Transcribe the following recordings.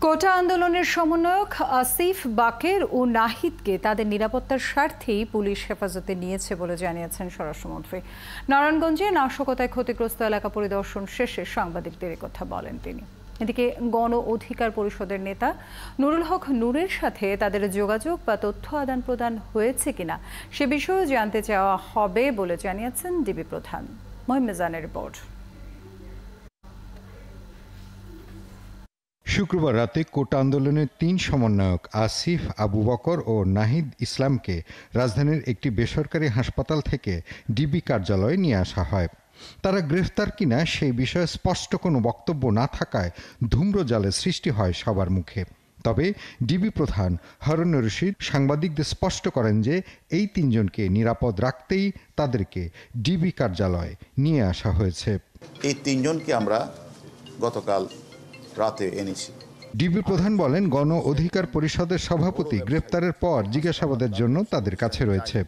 কোটা আন্দোলনের সমন্বয়ক আসিফ বাকের ও নাহিদকে তাদের নিরাপত্তার স্বার্থেই পুলিশ হেফাজতে নিয়েছে বলে জানিয়েছেন স্বরাষ্ট্রমন্ত্রী। নারায়ণগঞ্জে নাশকতায় ক্ষতিগ্রস্ত এলাকা পরিদর্শন শেষে সাংবাদিকদের কথা বলেন তিনি। এদিকে গণ অধিকার পরিষদের নেতা নুরুল হক নূরের সাথে তাদের যোগাযোগ বা তথ্য আদান প্রদান হয়েছে কিনা সে বিষয়েও জানতে চাওয়া হবে বলে জানিয়েছেন ডিবি প্রধান। মহিম মিজানের রিপোর্ট। শুক্রবার রাতে কোটা আন্দোলনের ৩ সমন্বয়ক আসিফ, আবু বকর ও নাহিদ ইসলামকে রাজধানীর একটি বেসরকারি হাসপাতাল থেকে ডিবি কার্যালয়ে নিয়ে আসা হয়। তারা গ্রেফতার কিনা সেই বিষয়ে স্পষ্ট কোনো বক্তব্য না থাকায় ধূম্রজালের সৃষ্টি হয় সবার মুখে। তবে ডিবি প্রধান হারুনুর রশিদ সাংবাদিকদের স্পষ্ট করেন যে এই ৩ জনকে নিরাপদ রাখতেই তাদেরকে ডিবি কার্যালয়ে নিয়ে আসা হয়েছে। এই ৩ জনকে আমরা গতকাল রাতে এনেছি। ডিবি প্রধান বলেন, গণ অধিকার পরিষদের সভাপতি গ্রেপ্তারের পর জিজ্ঞাসাবাদের জন্য তাদের কাছে রয়েছে।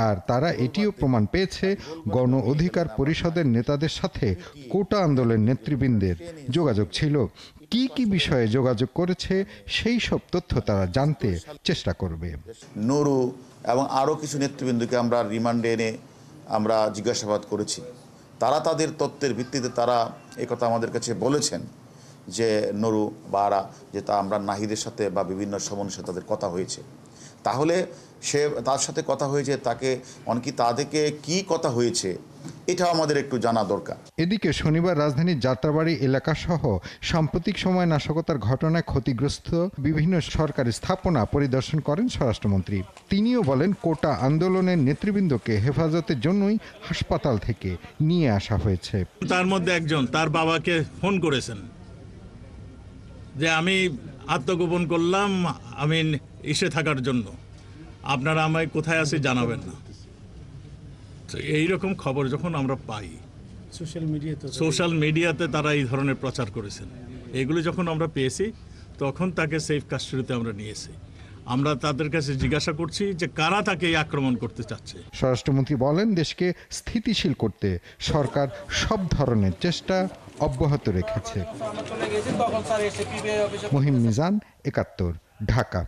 আর তারা এটিও প্রমাণ পেয়েছে গণ অধিকার পরিষদের নেতাদের সাথে কোটা আন্দোলনের নেতৃবৃন্দের যোগাযোগ ছিল। কি কি বিষয়ে যোগাযোগ করেছে সেই সব তথ্য তারা জানতে চেষ্টা করবে। নুরু এবং আরও কিছু নেতৃবৃন্দকে আমরা রিমান্ডে এনে আমরা জিজ্ঞাসাবাদ করেছি। তারা তাদের তথ্যের ভিত্তিতে তারা একথা আমাদের কাছে বলেছেন যে নুরু বা যে তা আমরা নাহিদের সাথে বা বিভিন্ন সমন্বয়ের সাথে তাদের কথা হয়েছে। তাহলে সে তার সাথে কথা হয়েছে, তাকে অনেকে তাদেরকে কি কথা হয়েছে এটাও আমাদের একটু জানা দরকার। এদিকে শনিবার রাজধানীর যাত্রাবাড়ি এলাকাসহ সাম্প্রতিক সময় নাশকতার ঘটনায় ক্ষতিগ্রস্ত বিভিন্ন সরকারি স্থাপনা পরিদর্শন করেন স্বরাষ্ট্রমন্ত্রী। তিনিও বলেন, কোটা আন্দোলনের নেতৃবৃন্দকে হেফাজতের জন্যই হাসপাতাল থেকে নিয়ে আসা হয়েছে। তার মধ্যে একজন তার বাবাকে ফোন করেছেন যে আমি আত্মগোপন করলাম, আমি ইসে থাকার জন্য, আপনারা আমায় কোথায় আছে জানাবেন না। এইরকম খবর যখন আমরা পাই সোশ্যাল মিডিয়াতে তারা এই ধরনের প্রচার করেছেন, এগুলো যখন আমরা পেয়েছি তখন তাকে সেফ কাস্টডিতে আমরা নিয়েছি। আমরা তাদের কাছে জিজ্ঞাসা করছি যে কারা তাকে আক্রমণ করতে চাচ্ছে। স্বরাষ্ট্রমন্ত্রী বলেন, দেশকে স্থিতিশীল করতে সরকার সব ধরনের চেষ্টা অব্যাহত রেখেছে। মহিম মিজান, ৭১, ঢাকা।